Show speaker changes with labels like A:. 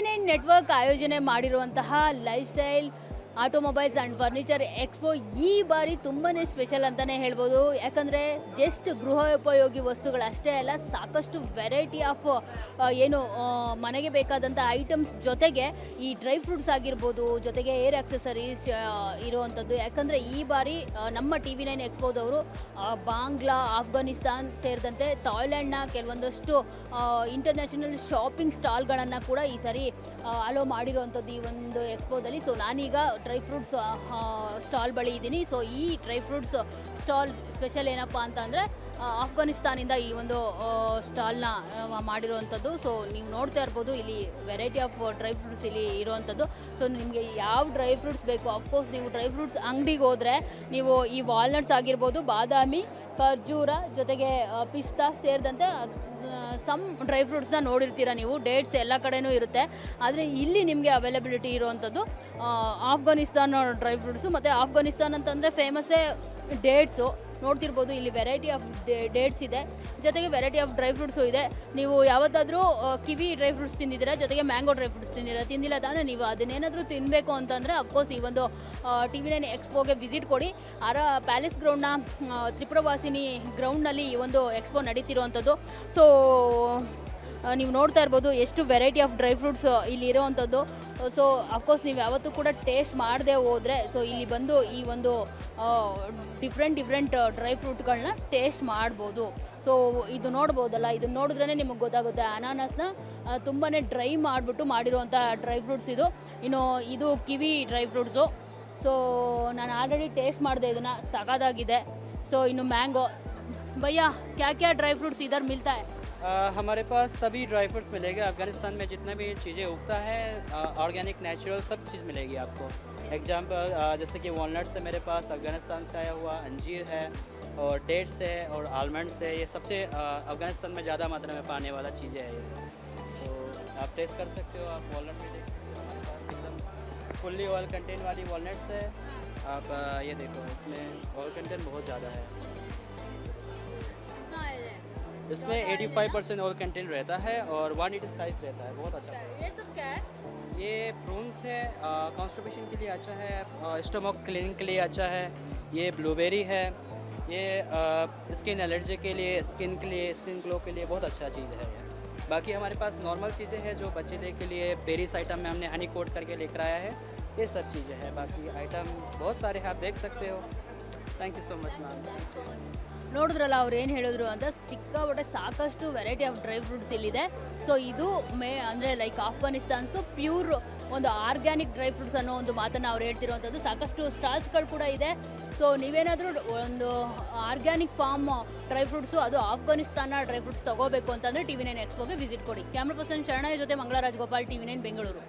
A: TV9 network ಆಯೋಜನೆ ಮಾಡಿರುವಂತಹ life style automobiles and furniture expo ಈ ಬಾರಿ ತುಂಬಾ ಸ್ಪೆಷಲ್ ಅಂತಲೇ ಹೇಳ್ಬೋದು. ಯಾಕಂದರೆ ಜಸ್ಟ್ ಗೃಹೋಪಯೋಗಿ ವಸ್ತುಗಳಷ್ಟೇ ಅಲ್ಲ, ಸಾಕಷ್ಟು ವೆರೈಟಿ ಆಫ್ ಮನೆಗೆ ಬೇಕಾದಂಥ ಐಟಮ್ಸ್ ಜೊತೆಗೆ ಈ ಡ್ರೈ ಫ್ರೂಟ್ಸ್ ಆಗಿರ್ಬೋದು, ಜೊತೆಗೆ ಏರ್ ಆಕ್ಸೆಸರೀಸ್ ಇರುವಂಥದ್ದು. ಯಾಕಂದರೆ ಈ ಬಾರಿ ನಮ್ಮ TV9 ಎಕ್ಸ್ಪೋದವರು ಬಾಂಗ್ಲಾ, ಆಫ್ಘಾನಿಸ್ತಾನ್ ಸೇರಿದಂತೆ ಥಾಯ್ಲ್ಯಾಂಡ್ನ ಕೆಲವೊಂದಷ್ಟು ಇಂಟರ್ನ್ಯಾಷನಲ್ ಶಾಪಿಂಗ್ ಸ್ಟಾಲ್ಗಳನ್ನು ಕೂಡ ಈ ಸಾರಿ ಅಲೋ ಮಾಡಿರುವಂಥದ್ದು ಈ ಒಂದು ಎಕ್ಸ್ಪೋದಲ್ಲಿ. ಸೊ ನಾನೀಗ ಡ್ರೈ ಫ್ರೂಟ್ಸ್ ಸ್ಟಾಲ್ ಬಳಿ ಇದ್ದೀನಿ. ಸೊ ಈ ಡ್ರೈ ಫ್ರೂಟ್ಸ್ ಸ್ಟಾಲ್ ಸ್ಪೆಷಲ್ ಏನಪ್ಪ ಅಂತಂದರೆ ಆಫ್ಘಾನಿಸ್ತಾನಿಂದ ಈ ಒಂದು ಸ್ಟಾಲ್ನ ಮಾಡಿರುವಂಥದ್ದು. ಸೊ ನೀವು ನೋಡ್ತಾ ಇರ್ಬೋದು ಇಲ್ಲಿ ವೆರೈಟಿ ಆಫ್ ಡ್ರೈ ಫ್ರೂಟ್ಸ್ ಇಲ್ಲಿ ಇರುವಂಥದ್ದು. ಸೊ ನಿಮಗೆ ಯಾವ ಡ್ರೈ ಫ್ರೂಟ್ಸ್ ಬೇಕು, ಅಫ್ಕೋರ್ಸ್ ನೀವು ಡ್ರೈ ಫ್ರೂಟ್ಸ್ ಅಂಗಡಿಗೆ ಹೋದರೆ ನೀವು ಈ ವಾಲ್ನಟ್ಸ್ ಆಗಿರ್ಬೋದು, ಬಾದಾಮಿ, ಖರ್ಜೂರ, ಜೊತೆಗೆ ಪಿಸ್ತಾ ಸೇರಿದಂತೆ ಸಮ್ ಡ್ರೈ ಫ್ರೂಟ್ಸ್ನ ನೋಡಿರ್ತೀರ ನೀವು. ಡೇಟ್ಸ್ ಎಲ್ಲ ಕಡೆನೂ ಇರುತ್ತೆ, ಆದರೆ ಇಲ್ಲಿ ನಿಮಗೆ ಅವೈಲಬಿಲಿಟಿ ಇರುವಂಥದ್ದು ಆಫ್ಘಾನಿಸ್ತಾನ ಡ್ರೈ ಫ್ರೂಟ್ಸು. ಮತ್ತು ಆಫ್ಘಾನಿಸ್ತಾನ್ ಅಂತಂದರೆ ಫೇಮಸ್ಸೇ ಡೇಟ್ಸು. ನೋಡ್ತಿರ್ಬೋದು ಇಲ್ಲಿ ವೆರೈಟಿ ಆಫ್ ಡೇಟ್ಸ್ ಇದೆ, ಜೊತೆಗೆ ವೆರೈಟಿ ಆಫ್ ಡ್ರೈ ಫ್ರೂಟ್ಸು ಇದೆ. ನೀವು ಯಾವತ್ತಾದರೂ ಕಿವಿ ಡ್ರೈ ಫ್ರೂಟ್ಸ್ ತಿಂದಿದ್ದೀರಾ, ಜೊತೆಗೆ ಮ್ಯಾಂಗೋ ಡ್ರೈ ಫ್ರೂಟ್ಸ್ ತಿಂದಿಲ್ಲ ತಾನೇ? ನೀವು ಅದನ್ನೇನಾದರೂ ತಿನ್ನಬೇಕು ಅಂತಂದರೆ ಅಫ್ಕೋರ್ಸ್ ಈ ಒಂದು TV9 ಎಕ್ಸ್ಪೋಗೆ ವಿಸಿಟ್ ಕೊಡಿ. ಪ್ಯಾಲೇಸ್ ಗ್ರೌಂಡ್ನ ತ್ರಿಪುರವಾಸಿನಿ ಗ್ರೌಂಡ್ನಲ್ಲಿ ಈ ಒಂದು ಎಕ್ಸ್ಪೋ ನಡೀತಿರುವಂಥದ್ದು. ಸೊ ನೀವು ನೋಡ್ತಾ ಇರ್ಬೋದು ಎಷ್ಟು ವೆರೈಟಿ ಆಫ್ ಡ್ರೈ ಫ್ರೂಟ್ಸ್ ಇಲ್ಲಿ ಇರೋವಂಥದ್ದು. ಸೊ ಅಫ್ಕೋರ್ಸ್ ನೀವು ಯಾವತ್ತೂ ಕೂಡ ಟೇಸ್ಟ್ ಮಾಡದೆ ಹೋದರೆ ಸೊ ಇಲ್ಲಿ ಬಂದು ಈ ಒಂದು ಡಿಫ್ರೆಂಟ್ ಡ್ರೈ ಫ್ರೂಟ್ಗಳನ್ನ ಟೇಸ್ಟ್ ಮಾಡ್ಬೋದು. ಸೊ ಇದು ನೋಡ್ಬೋದಲ್ಲ, ಇದನ್ನು ನೋಡಿದ್ರೇ ನಿಮಗೆ ಗೊತ್ತಾಗುತ್ತೆ. ಅನಾನಸ್ನ ತುಂಬಾ ಡ್ರೈ ಮಾಡಿಬಿಟ್ಟು ಮಾಡಿರುವಂಥ ಡ್ರೈ ಫ್ರೂಟ್ಸ್ ಇದು. ಇನ್ನು ಇದು ಕಿವಿ ಡ್ರೈ ಫ್ರೂಟ್ಸು. ಸೊ ನಾನು ಆಲ್ರೆಡಿ ಟೇಸ್ಟ್ ಮಾಡಿದೆ, ಇದನ್ನು ಸಖತ್ತಾಗಿದೆ. ಸೊ ಇನ್ನು ಮ್ಯಾಂಗೋ. ಭಯ್ಯ क्या ड्राई फ्रूट्स इधर मिलता है?
B: हमारे पास सभी ड्राई फ्रूट्स मिलेगा। अफ़गानिस्तान में जितना भी चीज़ें उगता है ऑर्गेनिक नेचुरल सब चीज़ मिलेगी आपको। एग्जांपल जैसे कि वॉलनट्स है मेरे पास, अफ़गानिस्तान से आया हुआ अंजीर है, और डेट्स है, और आलमंड्स है। ये सबसे अफ़गानिस्तान में ज़्यादा मात्रा में पाने वाला चीज़ें है ये सब। तो आप टेस्ट कर सकते हो, आप वॉलनट भी देख सकते हो। हमारे पास एकदम फुल्ली ऑयल कंटेंट वाली वॉलनट्स है। आप ये देखो, इसमें ऑयल कंटेंट बहुत ज़्यादा है। इसमें 85% ऑयल कंटेंट रहता है और 180 साइज रहता है, बहुत अच्छा।
A: ये सब क्या है?
B: ये प्रून्स है, कॉन्स्टिपेशन के लिए अच्छा है, स्टमक क्लीनिंग के लिए अच्छा है। ये ब्लूबेरी है, ये स्किन एलर्जी के लिए, स्किन स्किन ग्लो के लिए बहुत अच्छा चीज़ है ये। बाकी हमारे पास नॉर्मल चीज़ें हैं जो बच्चे डे के लिए बेरीज आइटम में हमने हनी कोट करके लेकर आया है, ये सब चीज़ें हैं। बाकी आइटम बहुत सारे हैं, आप देख सकते हो। Thank you so much ma'am.
A: ನೋಡಿದ್ರಲ್ಲ ಅವ್ರು ಏನು ಹೇಳಿದ್ರು ಅಂತ, ಸಿಕ್ಕಾಪಟ್ಟೆ ಸಾಕಷ್ಟು ವೆರೈಟಿ ಆಫ್ ಡ್ರೈ ಫ್ರೂಟ್ಸ್ ಇಲ್ಲಿದೆ. ಸೊ ಇದು ಅಂದರೆ ಲೈಕ್ ಆಫ್ಘಾನಿಸ್ತಾನ್ದು ಪ್ಯೂರ್ ಒಂದು ಆರ್ಗ್ಯಾನಿಕ್ ಡ್ರೈ ಫ್ರೂಟ್ಸ್ ಅನ್ನೋ ಒಂದು ಮಾತನ್ನು ಅವ್ರು ಹೇಳ್ತಿರುವಂಥದ್ದು. ಸಾಕಷ್ಟು ಸ್ಟಾಲ್ಸ್ಗಳು ಕೂಡ ಇದೆ. ಸೊ ನೀವೇನಾದರೂ ಒಂದು ಆರ್ಗ್ಯಾನಿಕ್ ಫಾರ್ಮ್ ಡ್ರೈ ಫ್ರೂಟ್ಸು, ಅದು ಆಫ್ಘಾನಿಸ್ತಾನ ಡ್ರೈ ಫ್ರೂಟ್ಸ್ ತೊಗೋಬೇಕು ಅಂತಂದರೆ TV9 ಎಕ್ಸ್ಪೋಗೆ ವಿಸಿಟ್ ಕೊಡಿ. ಕ್ಯಾಮ್ರಾ ಪರ್ಸನ್ ಶರಣ ಜೊತೆ ಮಂಗಳರಾಜ್ ಗೋಪಾಲ್, TV9 ಬೆಂಗಳೂರು.